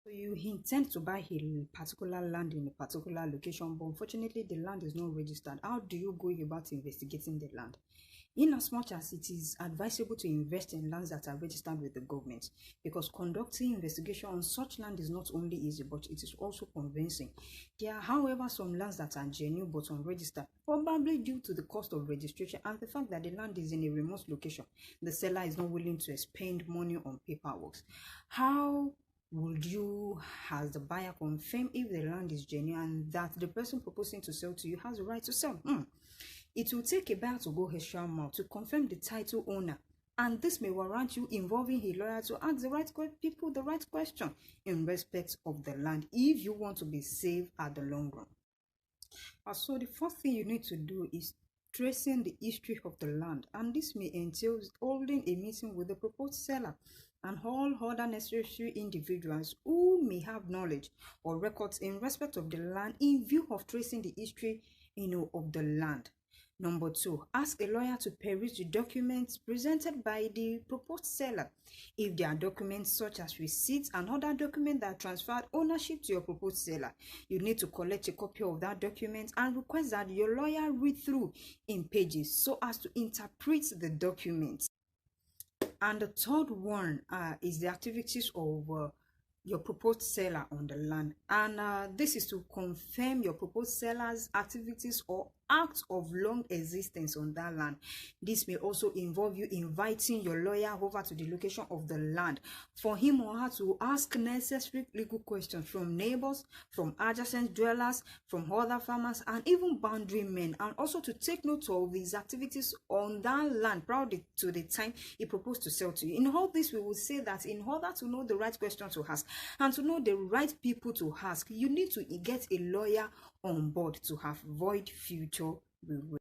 So you intend to buy a particular land in a particular location, but unfortunately the land is not registered. How do you go about investigating the land? In as much as it is advisable to invest in lands that are registered with the government, because conducting investigation on such land is not only easy, but it is also convincing. There are, however, some lands that are genuine but unregistered, probably due to the cost of registration and the fact that the land is in a remote location. The seller is not willing to spend money on paperwork. How would you, as the buyer, confirm if the land is genuine and that the person proposing to sell to you has the right to sell? It will take a buyer to go extra mile to confirm the title owner, and this may warrant you involving a lawyer to ask the right people the right question in respect of the land if you want to be safe at the long run. So the first thing you need to do is tracing the history of the land, and this may entail holding a meeting with the proposed seller and all other necessary individuals who may have knowledge or records in respect of the land in view of tracing the history of the land. Number 2, ask a lawyer to peruse the documents presented by the proposed seller. If there are documents such as receipts and other documents that transferred ownership to your proposed seller, you need to collect a copy of that document and request that your lawyer read through in pages so as to interpret the documents. And the third one is the activities of your proposed seller on the land, and this is to confirm your proposed seller's activities or acts of long existence on that land. This may also involve you inviting your lawyer over to the location of the land for him or her to ask necessary legal questions from neighbors, from adjacent dwellers, from other farmers, and even boundary men, and also to take note of his activities on that land prior to the time he proposed to sell to you. In all this, we will say that in order to know the right question to ask and to know the right people to ask, you need to get a lawyer on board to avoid future regret.